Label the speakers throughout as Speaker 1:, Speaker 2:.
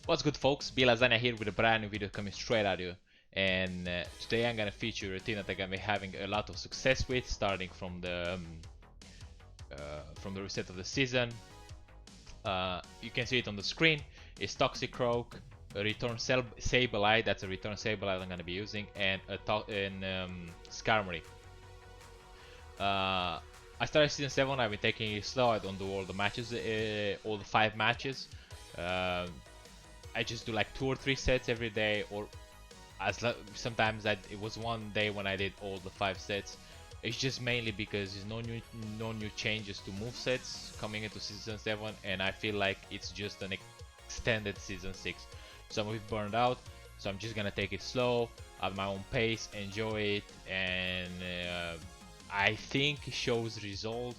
Speaker 1: What's good, folks? B Lasagna here with a brand new video coming straight at you. And today I'm gonna feature a routine that I'm gonna be having a lot of success with, starting from the reset of the season. You can see it on the screen. It's Toxicroak, a return Sableye. That's a return Sableye I'm gonna be using, and Skarmory. I started season 7. I've been taking it slow. I don't do all the matches, all the 5 matches. I just do like 2 or 3 sets every day, or sometimes it was one day when I did all the 5 sets. It's just mainly because there's no new changes to move sets coming into season 7, and I feel like it's just an extended season 6. So I'm a bit burned out, so I'm just gonna take it slow at my own pace, enjoy it, and I think it shows result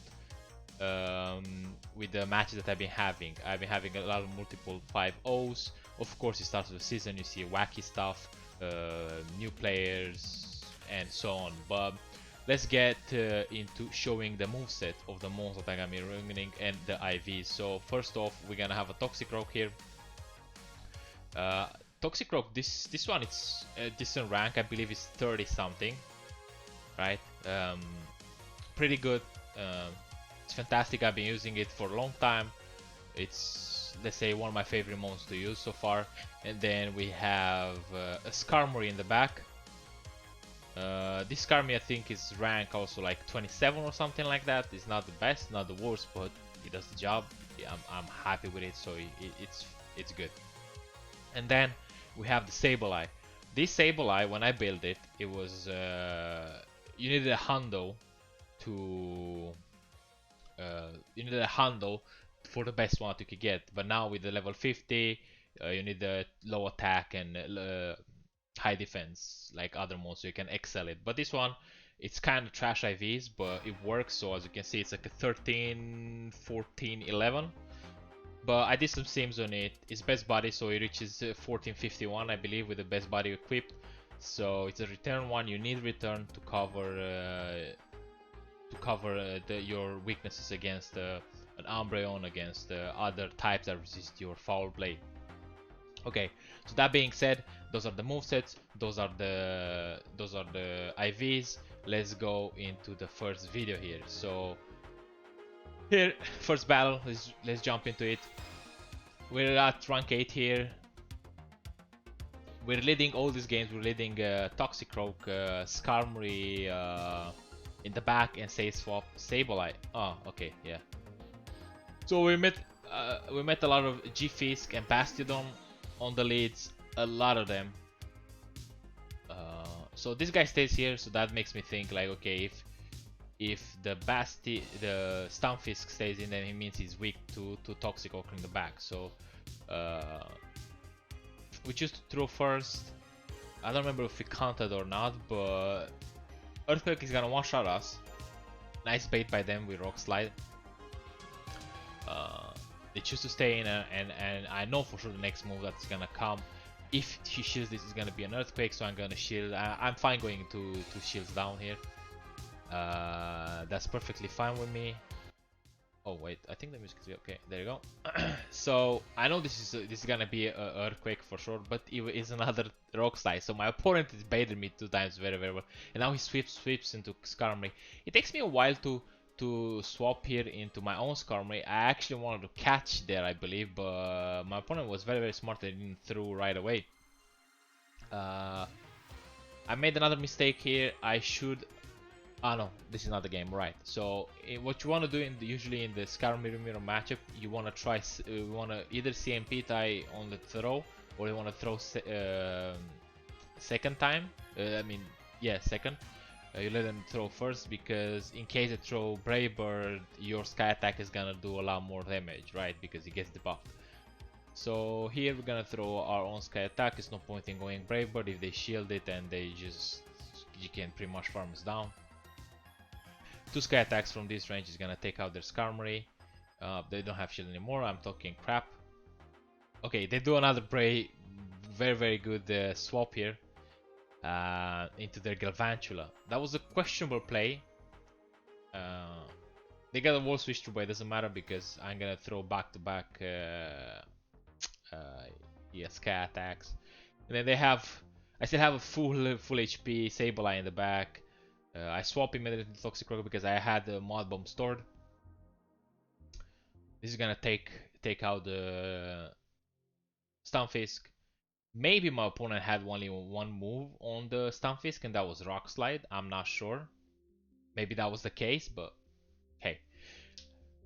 Speaker 1: with the matches that I've been having. I've been having a lot of multiple 5-0s. Of course, it starts with the season, you see wacky stuff, new players, and so on. But let's get into showing the moveset of the mons that I'm gonna be running and the IVs. So first off, we're gonna have a Toxicroak here. Toxicroak, this one, it's a decent rank. I believe it's 30 something, right? Pretty good. It's fantastic. I've been using it for a long time. It's, let's say, one of my favorite mons to use so far. And then we have a Skarmory in the back. This Skarmory, I think, is rank also like 27 or something like that. It's not the best, not the worst, but it does the job. Yeah, I'm happy with it, so it's good. And then we have the Sableye. This Sableye, when I built it, it was you needed a hundo to you need a handle for the best one that you could get, but now with the level 50 you need the low attack and high defense like other modes, so you can excel it. But this one, it's kind of trash IVs, but it works. So as you can see, it's like a 13, 14, 11. But I did some sims on it. It's best body, so it reaches 1451, I believe, with the best body equipped. So it's a return one. You need return to cover your weaknesses against an Umbreon, against other types that resist your Foul Blade. Okay, so that being said, those are the movesets, those are the IVs. Let's go into the first video here. So here, first battle, let's jump into it. We're at rank 8 here. We're leading all these games. We're leading Toxicroak, Skarmory in the back, and say swap Sableye. Oh, okay, yeah. So we met a lot of FPSticks and Bastiodon on the leads, a lot of them. So this guy stays here, so that makes me think like, okay, if the STUNFISK stays in, then it means he's weak to Toxicroak in the back. So we choose to throw first. I don't remember if we counted or not, but Earthquake is gonna one-shot us. Nice bait by them with Rock Slide. They choose to stay in, and I know for sure the next move that's gonna come, if he shields this, is gonna be an Earthquake, so I'm gonna shield. I'm fine going to shields down here. That's perfectly fine with me. Oh wait, I think the music is okay. There you go. So I know this is gonna be a Earthquake for sure, but it is another Rock Slide. So my opponent has baited me 2 times very well, and now he sweeps into Skarmory. It takes me a while to swap here into my own Skarmory. I actually wanted to catch there, I believe, but my opponent was very smart and didn't throw right away. I made another mistake here. I should. Ah no, this is not the game, right? So what you want to do usually in the Skarmory mirror matchup, you want to try, you want to either CMP tie on the throw, or you want to throw second time. I mean, yeah, second. You let them throw first, because in case they throw Brave Bird, your Sky Attack is gonna do a lot more damage, right? Because he gets debuffed. So here we're gonna throw our own Sky Attack. There's no point in going Brave Bird. If they shield it, and you can pretty much farm us down. 2 Sky Attacks from this range is gonna take out their Skarmory. They don't have shield anymore. I'm talking crap. Okay, they do another very good swap here into their Galvantula. That was a questionable play. They got a wall switch through, but it doesn't matter because I'm gonna throw back to back Yeah, Sky attacks. And then they have, I still have a full HP Sableye in the back. I swap immediately to Toxicroak because I had the mod bomb stored. This is gonna take out the Stunfisk. Maybe my opponent had only one move on the Stunfisk and that was Rock Slide. I'm not sure. Maybe that was the case, but hey.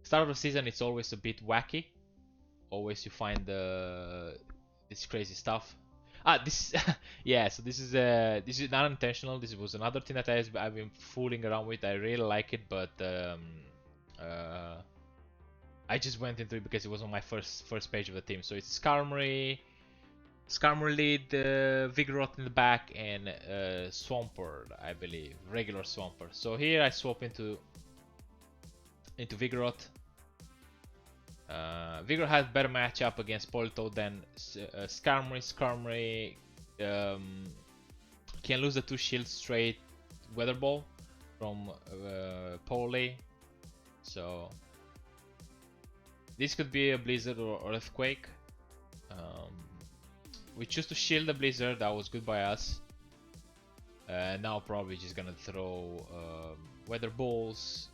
Speaker 1: Start of the season, it's always a bit wacky. Always you find this crazy stuff. This yeah. So this is not intentional. This was another thing that I've been fooling around with. I really like it, but uh, I just went into it because it was on my first page of the team. So it's Skarmory lead, Vigoroth in the back, and Swampert, I believe, regular Swampert. So here I swap into Vigoroth. Vigor has better matchup against Polito than Skarmory. Skarmory can lose the 2 shields straight Weather Ball from Pole. So this could be a Blizzard or Earthquake. We choose to shield the Blizzard, that was good by us. Now probably just gonna throw Weather Balls.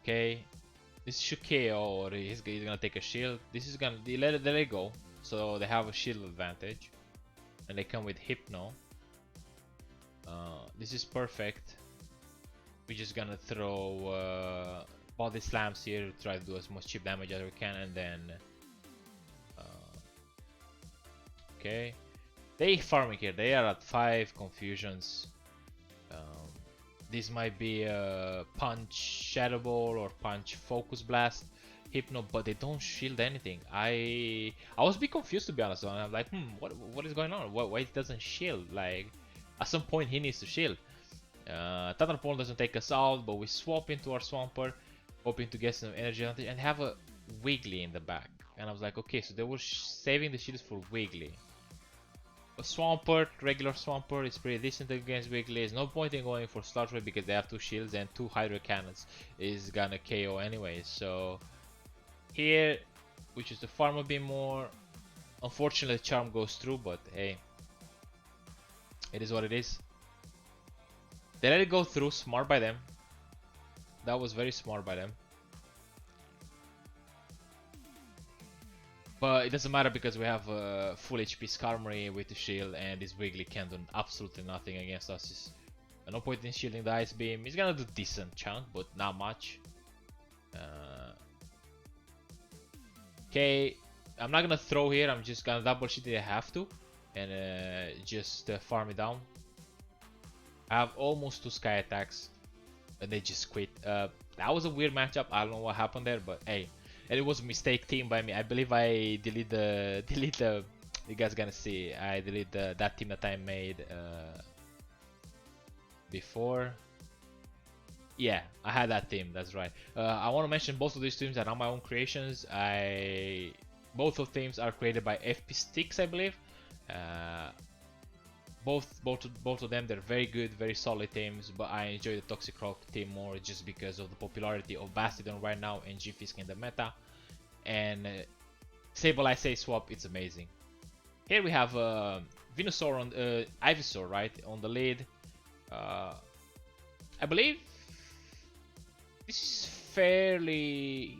Speaker 1: Okay. This should KO or he's gonna take a shield. This is gonna let it go. So they have a shield advantage. And they come with Hypno. This is perfect. We're just gonna throw body slams here to try to do as much chip damage as we can, and then okay. They farming here, they are at 5 confusions. This might be a punch Shadow Ball or punch Focus Blast Hypno, but they don't shield anything. I was a bit confused, to be honest. I'm like, what is going on? Why it doesn't shield? Like, at some point he needs to shield. Thunderbolt doesn't take us out, but we swap into our Swampert, hoping to get some energy and have a Wiggly in the back. And I was like, okay, so they were saving the shields for Wiggly. A Swampert, regular Swampert, is pretty decent against Wiggly. There's no point in going for Sludge Wave because they have 2 shields and 2 Hydro Cannons is gonna KO anyway. So here we choose to farm a bit more. Unfortunately, Charm goes through, but hey, it is what it is. They let it go through, smart by them. That was very smart by them. But it doesn't matter because we have full HP Skarmory with the shield, and this Wiggly can do absolutely nothing against us. It's no point in shielding the Ice Beam. He's gonna do decent chunk, but not much. Okay, I'm not gonna throw here. I'm just gonna double shield if I have to, and just farm it down. I have almost 2 Sky attacks, and they just quit. That was a weird matchup. I don't know what happened there, but hey. And it was a mistake team by me. I believe I delete the you guys gonna see. I delete that team that I made before. Yeah, I had that team. That's right. I want to mention both of these teams are not my own creations. Both of teams are created by FPSticks, I believe. Both of them, they're very good, very solid teams, but I enjoy the Toxicroak team more just because of the popularity of Bastiodon right now and G-Fisk in the meta. And Sableye Say Swap, it's amazing. Here we have Venusaur on Ivysaur, right, on the lead. I believe this is fairly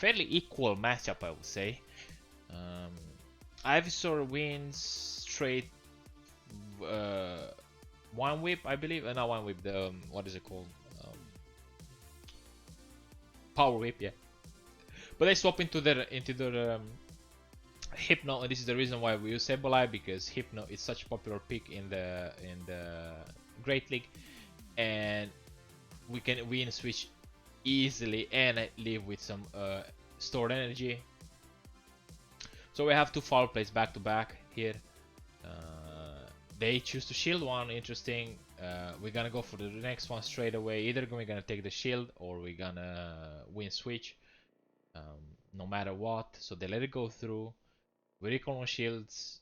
Speaker 1: equal matchup, I would say. Ivysaur wins straight. One whip, I believe. Not one whip. The what is it called? Power whip, yeah. But they swap into their Hypno, and this is the reason why we use Sableye, because Hypno is such a popular pick in the Great League, and we can win switch easily and leave with some stored energy. So we have 2 foul plays back to back here. They choose to shield one, interesting. We're gonna go for the next one straight away. Either we're gonna take the shield or we're gonna win switch, no matter what. So they let it go through. We recall on shields.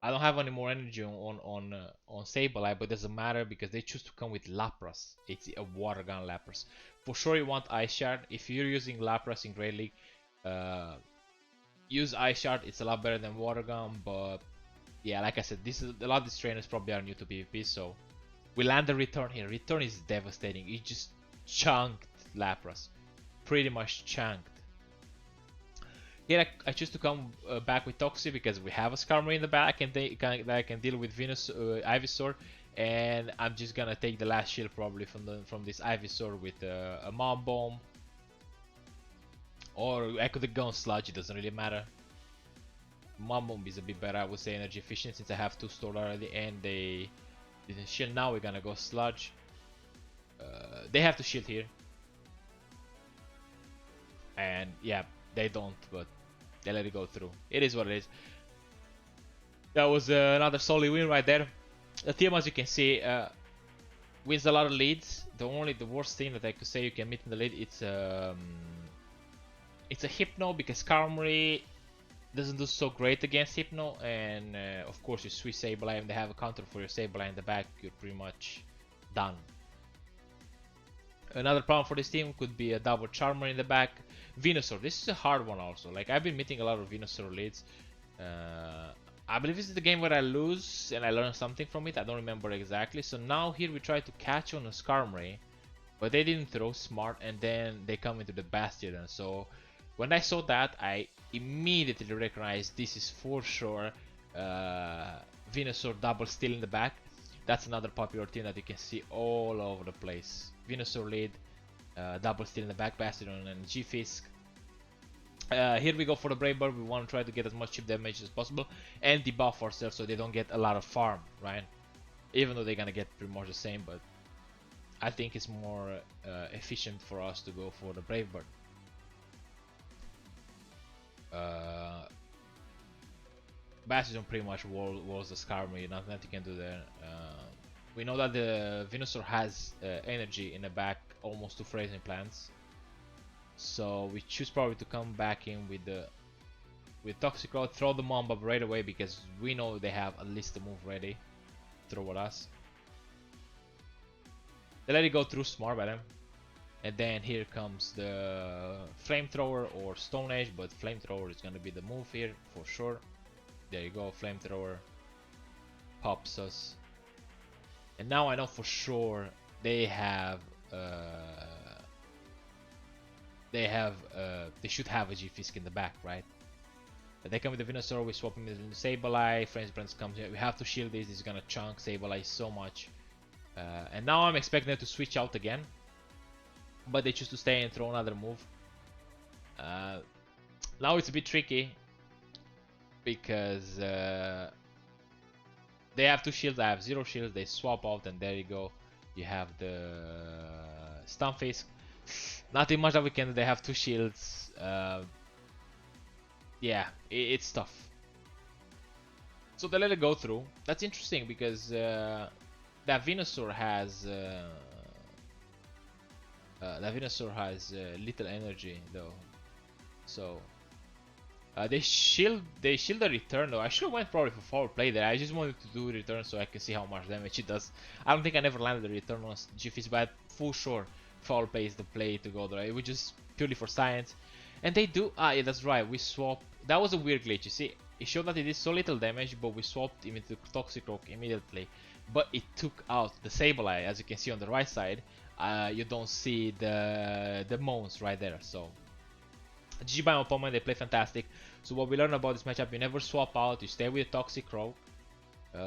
Speaker 1: I don't have any more energy on Sableye, but it doesn't matter because they choose to come with Lapras. It's a water gun Lapras. For sure you want Ice Shard. If you're using Lapras in Great League, use Ice Shard, it's a lot better than Water Gun, but yeah, like I said, this is a lot of these trainers probably are new to PvP, so we land the return here. Return is devastating. He just chunked Lapras, pretty much chunked. Here I choose to come back with Toxie because we have a Skarmory in the back and that I can deal with Venus Ivysaur, and I'm just gonna take the last shield probably from this Ivysaur with a Mom Bomb, or I could have gone Sludge. It doesn't really matter. Mom Bomb is a bit better, I would say, energy efficient since I have two stored already and they didn't shield. Now we're gonna go Sludge. They have to shield here, and yeah, they don't, but they let it go through. It is what it is. That was another solid win right there. The team, as you can see, wins a lot of leads. The worst thing that I could say you can meet in the lead, it's a Hypno because Skarmory doesn't do so great against Hypno, and of course you switch Sableye and they have a counter for your Sableye in the back, you're pretty much done. Another problem for this team could be a double Charmer in the back. Venusaur, this is a hard one also. Like, I've been meeting a lot of Venusaur leads. I believe this is the game where I lose and I learn something from it. I don't remember exactly. So now here we try to catch on a Skarmory, but they didn't throw smart, and then they come into the Bastiodon. So when I saw that, I immediately recognized this is for sure Venusaur double steal in the back. That's another popular team that you can see all over the place. Venusaur lead, double steal in the back, Bastiodon and G-Fisk. Here we go for the Brave Bird. We want to try to get as much chip damage as possible and debuff ourselves so they don't get a lot of farm, right? Even though they're gonna get pretty much the same, but I think it's more efficient for us to go for the Brave Bird. Bastiodon pretty much walls the Skarmory, nothing that you can do there. We know that the Venusaur has energy in the back, almost to Phrasing Plants. So we choose probably to come back in with Toxicroak, throw the Mamba right away because we know they have at least a move ready. Throw at us. They let it go through smart by them. And then here comes the Flamethrower or Stone Edge, but Flamethrower is gonna be the move here for sure. There you go, Flamethrower pops us. And now I know for sure they should have a G-Fisk in the back, right? But they come with the Venusaur, we swap him with the Sableye, French Brands comes here, we have to shield this is gonna chunk Sableye so much. And now I'm expecting them to switch out again, but they choose to stay and throw another move. Now it's a bit tricky, because they have two shields, I have zero shields, they swap out and there you go. You have the Stunfisk. Nothing much that we can do, they have two shields. Yeah, it's tough. So they let it go through. That's interesting because that Venusaur has little energy though. So they shield the return though. I should have went probably for foul play there. I just wanted to do return so I can see how much damage it does. I don't think I never landed the return on G-Fisk, but for sure foul play is the play to go there. It was just purely for science. And they do, yeah, that's right, we swapped. That was a weird glitch, you see. It showed that it did so little damage, but we swapped him into Toxicroak immediately. But it took out the Sableye, as you can see on the right side. You don't see the moans right there, so GG by my opponent, they play fantastic. So what we learned about this matchup, you never swap out, you stay with Toxicroak,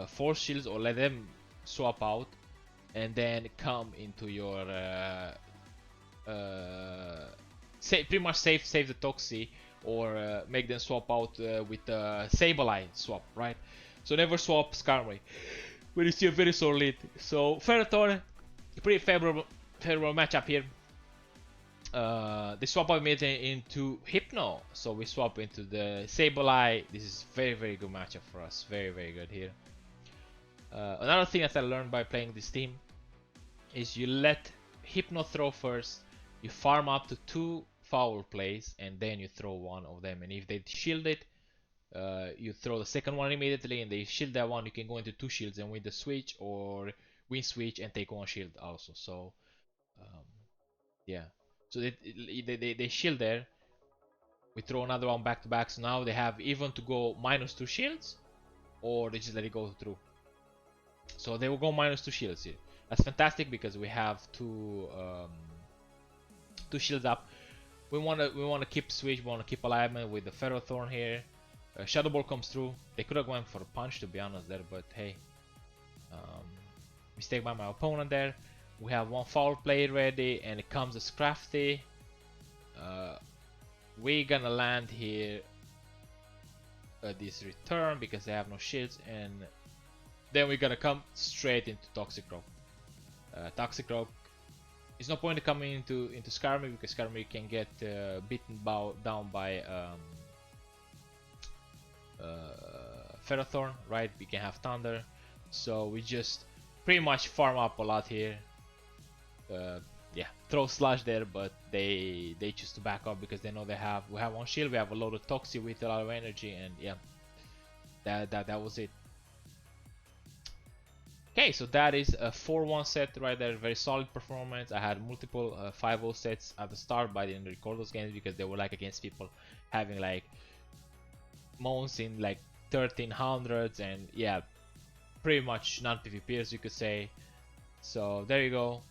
Speaker 1: force shields or let them swap out, and then come into your pretty much save the Toxie, or make them swap out with Sableye swap, right? So never swap Skarmory when you see a very solid lead. So Ferrothorn, pretty favorable matchup here. They swap out immediately into Hypno, so we swap into the Sableye. This is very good matchup for us, very good here. Another thing that I learned by playing this team is you let Hypno throw first, you farm up to 2 foul plays, and then you throw one of them. And if they shield it, you throw the second one immediately, and they shield that one. You can go into 2 shields and win the switch, or win switch and take 1 shield also. So yeah, so they shield there. We throw another one back to back, so now they have even to go -2 shields, or they just let it go through. So they will go -2 shields here. That's fantastic because we have two shields up. We wanna keep switch. We wanna keep alignment with the Ferrothorn here. Shadow Ball comes through. They could have gone for a punch, to be honest there, but hey, mistake by my opponent there. We have one foul play ready, and it comes as crafty. We're gonna land here this return because they have no shields, and then we're gonna come straight into Toxicroak. Toxicroak, there's no point in coming into Skarmory because Skarmory can get beaten down by Ferrothorn, right? We can have Thunder, so we just pretty much farm up a lot here. Yeah, throw Sludge there, but they choose to back up because they know we have one shield, we have a load of Toxic with a lot of energy, and yeah, that was it. Okay, so that is a 4-1 set right there, very solid performance. I had multiple 5-0 sets at the start, but I didn't record those games because they were like against people having like mounts in like 1300s, and yeah, pretty much non-PvPers you could say. So there you go.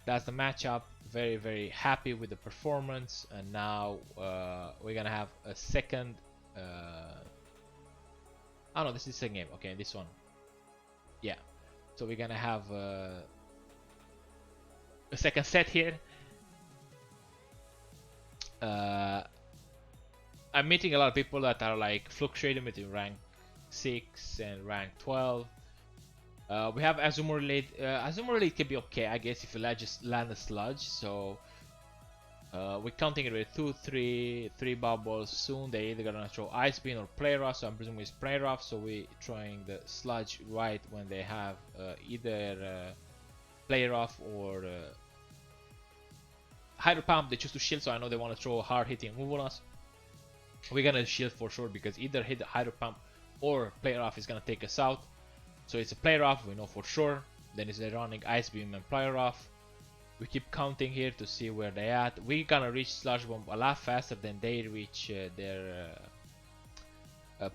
Speaker 1: That's the matchup. Very happy with the performance, and now we're gonna have a second. Oh no, this is the second game. Okay, this one. Yeah, so we're gonna have a second set here. I'm meeting a lot of people that are like fluctuating between rank 6 and rank 12. We have Azumarill late. Azumarill late can be okay, I guess, if you just land a Sludge. So we're counting it with 2, 3 bubbles. Soon they either gonna throw Ice Beam or Play Rough, so I'm presuming it's Play Rough. So we're throwing the Sludge right when they have either Play Rough or Hydro Pump. They choose to shield, so I know they want to throw a hard hitting move on us. We're gonna shield for sure because either hit the Hydro Pump or Play Rough is gonna take us out. So it's a Play Rough, we know for sure. Then it's running Ice Beam and Play Rough. We keep counting here to see where they at. We're gonna reach Sludge Bomb a lot faster than they reach their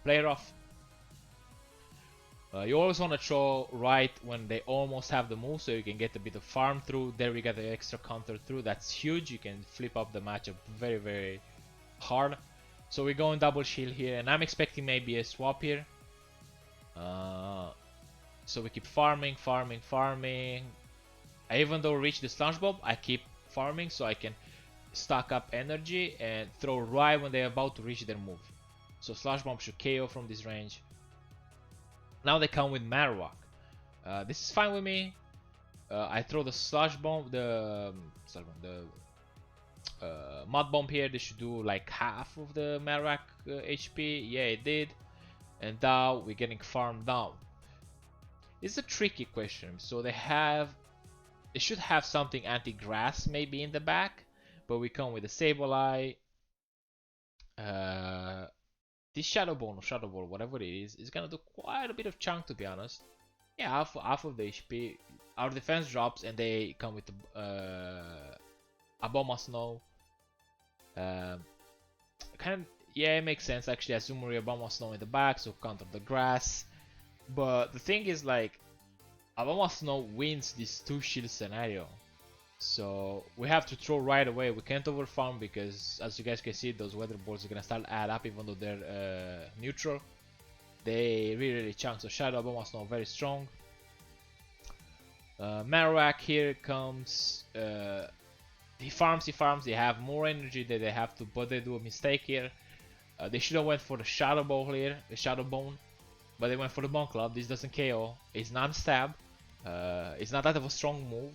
Speaker 1: Play Rough. You always want to throw right when they almost have the move, so you can get a bit of farm through. There we got the extra counter through. That's huge. You can flip up the matchup very hard. So we're going double shield here, and I'm expecting maybe a swap here. So we keep farming. I even though reach the Sludge Bomb, I keep farming so I can stock up energy and throw right when they're about to reach their move. So Sludge Bomb should KO from this range. Now they come with Marowak. This is fine with me. I throw the Sludge Bomb, the Mud Bomb here. They should do like half of the Marowak HP. Yeah, it did. And now we're getting farmed down. It's a tricky question. So they should have something anti-grass maybe in the back, but we come with a Sableye. This Shadow Bone or Shadow Ball, whatever it is gonna do quite a bit of chunk, to be honest. Yeah, half of the HP. Our defense drops, and they come with Aboma Snow. Yeah, it makes sense actually. Azumarill, Aboma Snow in the back, so counter the grass. But the thing is, like, Aboma Snow wins this 2 shield scenario, so we have to throw right away. We can't overfarm because, as you guys can see, those weather balls are gonna start add up even though they're neutral. They really chunk. So Shadow Aboma Snow very strong. Marowak here comes. He farms. They have more energy than they have to, but they do a mistake here. They should have went for the Shadow Ball here, the Shadow Bone. But they went for the Bone Club. This doesn't KO. It's non-stab. It's not that of a strong move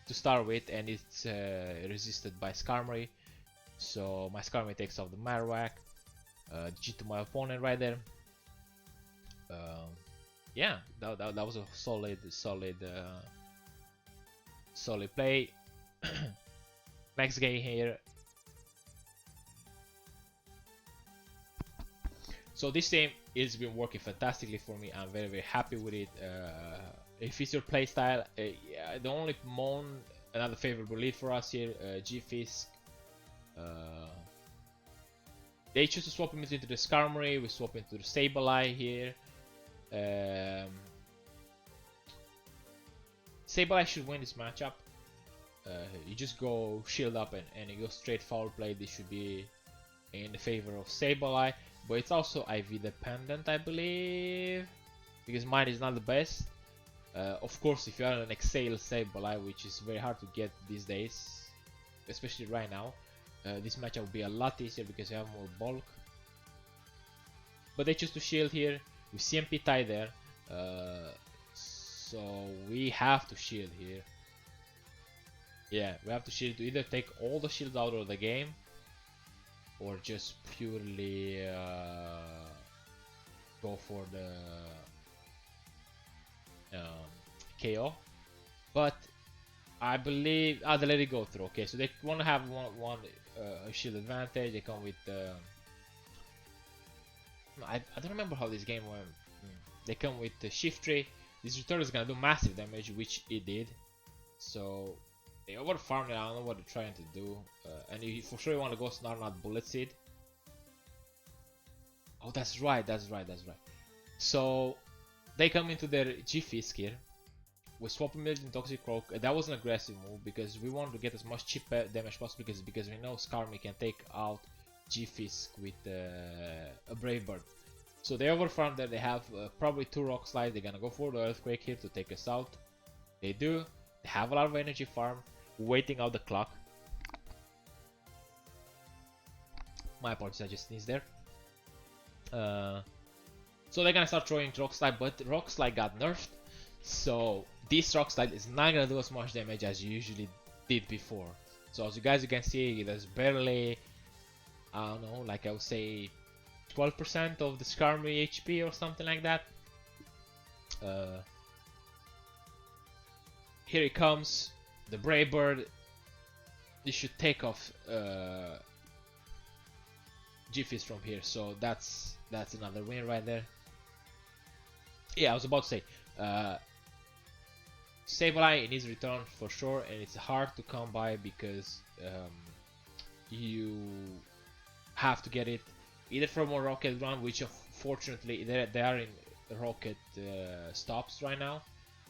Speaker 1: to start with, and it's resisted by Skarmory. So my Skarmory takes off the Marowak. GG to my opponent right there. Yeah, that was a solid play. Next game here. So this game has been working fantastically for me. I'm very happy with it. If it's your playstyle, yeah, the only another favorable lead for us here, GFISK. They choose to swap him into the Skarmory, we swap into the Sableye here. Sableye should win this matchup. You just go shield up and you go straight foul play. This should be in the favor of Sableye, but it's also IV dependent, I believe, because mine is not the best. Of course, if you are an Exhale Sableye, which is very hard to get these days, especially right now, this matchup will be a lot easier because you have more bulk. But they choose to shield here with CMP tie there, so we have to shield here. Yeah, we have to shield to either take all the shields out of the game or just purely go for the KO. But I believe they let it go through. Okay, so they want to have one shield advantage. They come with I don't remember how this game went. They come with the shift tree. This return is gonna do massive damage, which it did. So they over farmed it. I don't know what they're trying to do. And you for sure you want to go Snarl, Bullet Seed. Oh, that's right. So they come into their G-Fisk here. We swap him in Toxicroak. That was an aggressive move because we wanted to get as much chip damage possible because we know Skarmory can take out G-Fisk with a Brave Bird. So they overfarmed that. They have probably 2 Rock Slides. They're gonna go for the Earthquake here to take us out. They do. They have a lot of energy farm. Waiting out the clock. My apologies, I just sneezed there. So they're gonna start throwing Rock Slide, but Rock Slide got nerfed. So this Rock Slide is not gonna do as much damage as you usually did before. So as you guys can see, it has barely, I don't know, like I would say 12% of the Skarmory HP or something like that. Here it comes, the Brave Bird. This should take off G-Fist from here, so that's another win right there. Yeah, I was about to say, Sableye in his return for sure, and it's hard to come by because you have to get it either from a rocket run, which fortunately they are in rocket stops right now.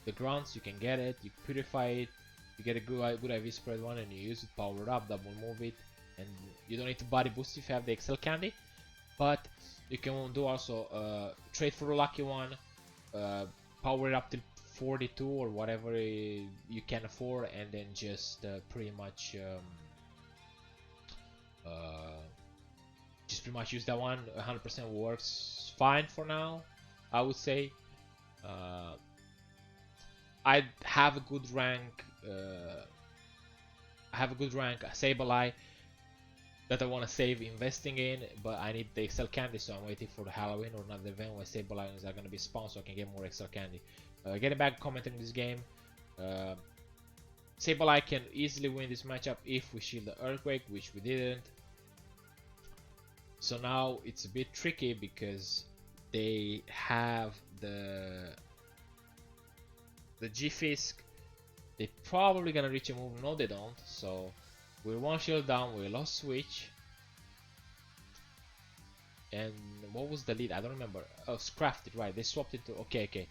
Speaker 1: The grunts, you can get it, you purify it, you get a good IV spread one and you use it, power it up, double move it, and you don't need to body boost if you have the Excel Candy. But you can do also trade for a lucky one, power it up to 42 or whatever you can afford, and then just pretty much use that one. 100% works fine for now, I would say. I have a good rank. Sableye that I want to save investing in, but I need the Excel Candy, so I'm waiting for the Halloween or another event where Sableye is going to be spawned, so I can get more Excel Candy. Getting back commenting this game, Sableye can easily win this matchup if we shield the Earthquake, which we didn't. So now it's a bit tricky because they have the G-Fisk. They're probably gonna reach a move. No, they don't. So we're one shield down. We lost switch. And what was the lead? I don't remember. Oh, it's crafted, right? They swapped it to. Okay.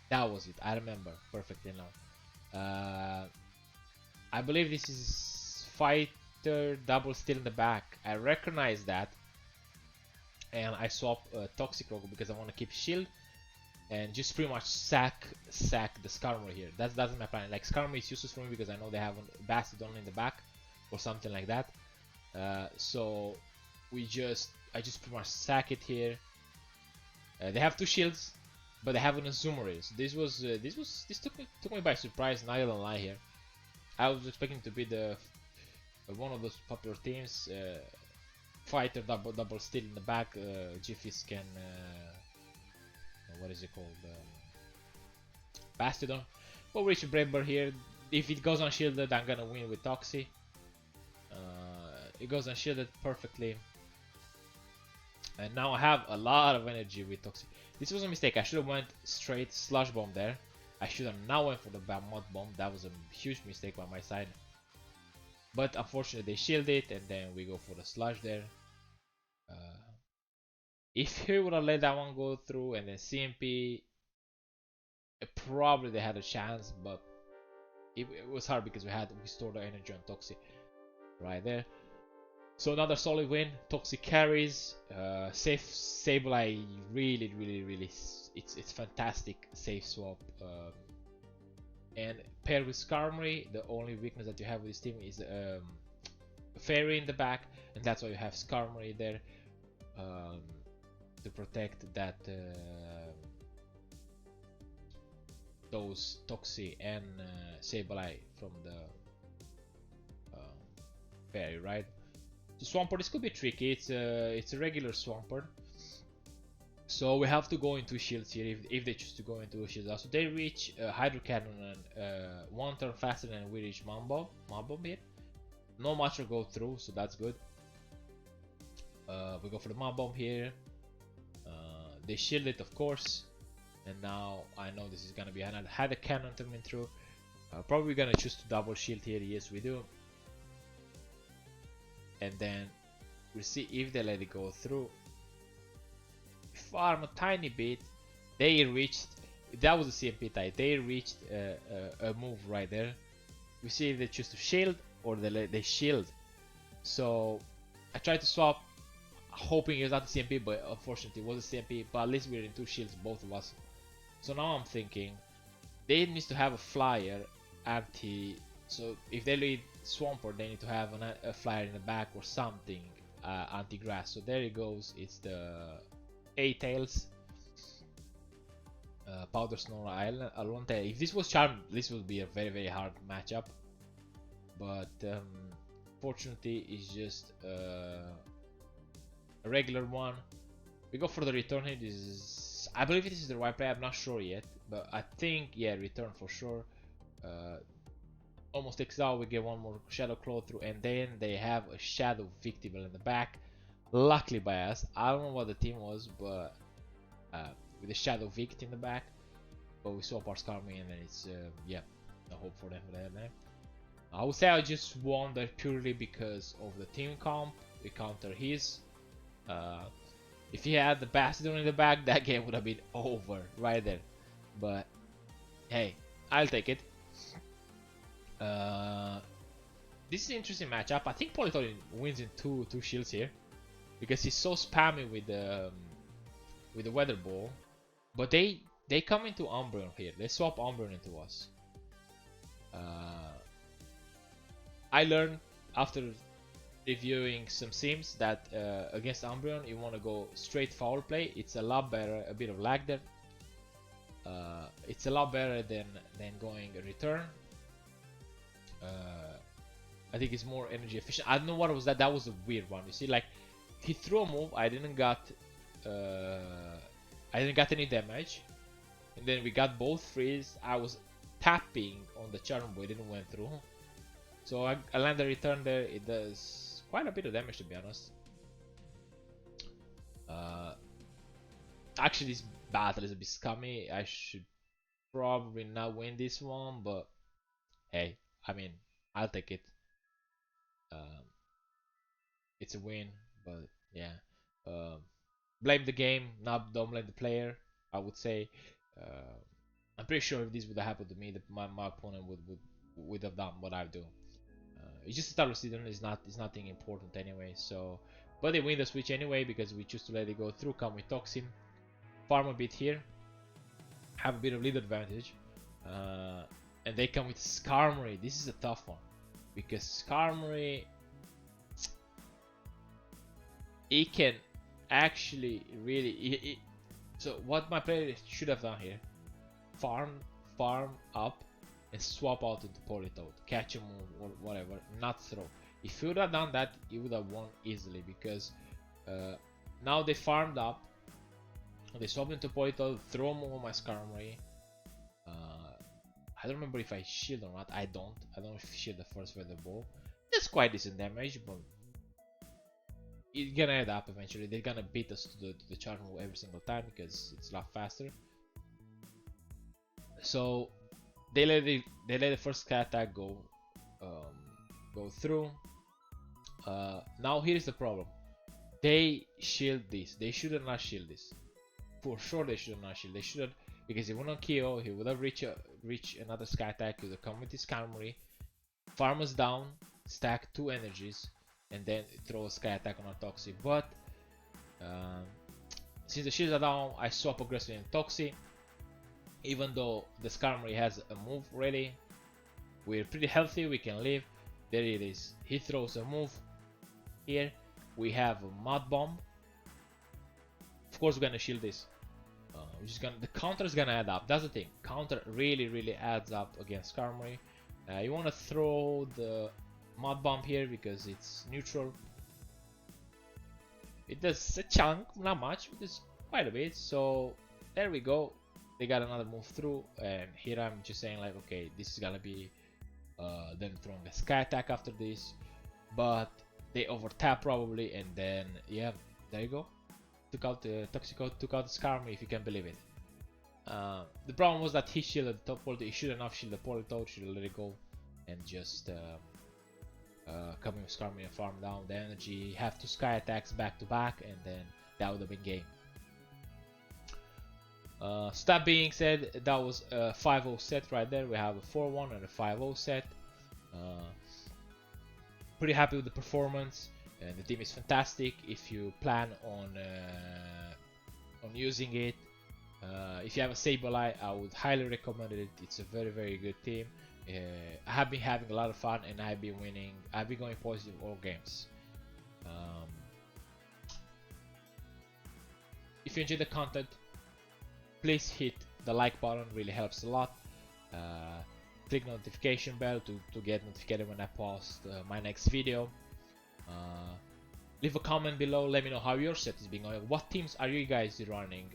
Speaker 1: That was it. I remember perfectly now. I believe this is Fighter double still in the back. I recognize that. And I swap Toxicroak because I want to keep shield. And just pretty much sack the Skarmory here. That's my plan. Like, Skarmory is useless for me because I know they have a Bastidon in the back or something like that. So I just pretty much sack it here. They have 2 shields, but they have an Azumarill. So this took me by surprise. Not gonna lie here. I was expecting to be the one of those popular teams. Fighter double still in the back. G-Fisk can. What is it called? Bastidon. We'll reach a Brave Bird here. If it goes unshielded, I'm gonna win with Toxie. It goes unshielded perfectly. And now I have a lot of energy with Toxie. This was a mistake. I should have went straight Slush Bomb there. I should have now went for the Mud Bomb. That was a huge mistake by my side. But unfortunately they shield it, and then we go for the Slush there. If he would have let that one go through and then CMP, probably they had a chance, but it was hard because we stored our energy on Toxic right there. So another solid win. Toxic carries. Safe Sableye, really, it's fantastic safe swap. And paired with Skarmory, the only weakness that you have with this team is Fairy in the back, and that's why you have Skarmory there to protect that those Toxie and Sableye from the Fairy, right? So Swampert, this could be tricky. It's a regular Swampert, so we have to go into shields here if they choose to go into shields. So they reach Hydro Cannon and one turn faster than we reach Mambo here. No much will go through, so that's good. We go for the Mob Bomb here. They shield it, of course, and now I know this is gonna be another Hydro Cannon coming through. Probably gonna choose to double shield here. Yes, we do. And then we'll see if they let it go through. Farm a tiny bit. They reached. That was a CMP tie. They reached a move right there. We see if they choose to shield or they shield. So I tried to swap, hoping it was not a CMP, but unfortunately it was a CMP. But at least we're in two shields, both of us. So now I'm thinking they need to have a flyer anti. So if they lead Swampert, they need to have a flyer in the back or something anti-grass. So there it goes. It's the A-Tails. Powder Snow Island. Alonte. If this was Charm, this would be a very hard matchup. But fortunately, it's just a regular one. We go for the return here. This is, I believe this is the right play. I'm not sure yet, but I think yeah, return for sure. Almost takes out. We get one more Shadow Claw through, and then they have a Shadow Victibel in the back. Luckily by us. I don't know what the team was, but with the Shadow Vict in the back. But we swap our Skarmory, and then it's yeah, no hope for them for that, man. I would say I just won that purely because of the team comp. We counter his. If he had the Bastiodon in the back, that game would have been over right there. But hey, I'll take it. This is an interesting matchup. I think Politoed wins in two shields here because he's so spammy with the Weather Ball. But they come into Umbreon here. They swap Umbreon into us. I learned after reviewing some sims that against Umbreon you want to go straight foul play. It's a lot better. A bit of lag there. It's a lot better than going a return. I think it's more energy efficient. I don't know what was that. That was a weird one. You see, like he threw a move. I didn't got any damage, and then we got both freeze. I was tapping on the charm, but it didn't went through. So I land the return there. It does quite a bit of damage, to be honest. Actually, this battle is a bit scummy. I should probably not win this one, but hey, I mean, I'll take it. It's a win, but yeah. Blame the game, don't blame the player. I would say. I'm pretty sure if this would have happened to me, my opponent would have done what I do. It's just a start season. It's nothing important anyway. So, but they win the switch anyway because we choose to let it go through. Come with Toxin, farm a bit here, have a bit of lead advantage, and they come with Skarmory. This is a tough one because Skarmory, it can actually really. So what my player should have done here, farm up and swap out into Politoed, catch a move or whatever, not throw. If he would have done that, he would have won easily because now they farmed up, they swapped into Politoed, throw a move on my Skarmory. I don't remember if I shield or not. I don't shield the first Weather Ball. That's quite decent damage, but it's gonna add up eventually. They're gonna beat us to the charm move every single time because it's a lot faster. So they let the first cat attack go through. Now here's the problem. They shield this. They should not shield this. For sure they should not shield. They shouldn't, because he wouldn't kill. He would have reached another sky attack. He would have come with his Calmary, farm us down, stack 2 energies, and then throw a sky attack on our Toxic. But since the shields are down, I swap aggressively in Toxic. Even though the Calmary has a move ready, we're pretty healthy. We can live. There it is. He throws a move. Here we have a Mud Bomb. Of course, we're gonna shield this. The counter is gonna add up. That's the thing. Counter really adds up against Calmary. You wanna throw the Mud Bomb here because it's neutral. It does a chunk, not much, but it's quite a bit. So there we go. They got another move through, and here I'm just saying like, okay, this is gonna be them throwing a sky attack after this, but they overtap probably, and then yeah, there you go. Took out the Toxicroak, took out the Calmary, if you can believe it. The problem was that he shielded the top quality. He should not shield the Politoad, should have let it go and just come in with Calmary and farm down the energy, have 2 sky attacks back to back, and then that would have been game. So that being said, that was a 5-0 set right there. We have a 4-1 and a 5-0 set. Pretty happy with the performance, and the team is fantastic. If you plan on using it, if you have a Sableye, I would highly recommend it. It's a very good team. I have been having a lot of fun, and I've been winning. I've been going positive all games. If you enjoy the content, please hit the like button, really helps a lot. Click notification bell to get notified when I post my next video. Leave a comment below, let me know how your set is being going. What teams are you guys running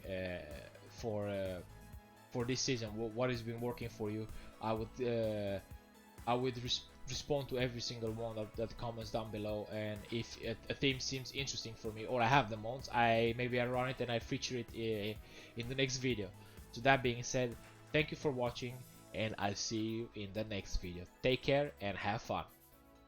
Speaker 1: for this season? What has been working for you? I would respond to every single one that comments down below, and if a theme seems interesting for me, or I have the mods, maybe I run it and I feature it in the next video. So that being said, thank you for watching, and I'll see you in the next video. Take care and have fun.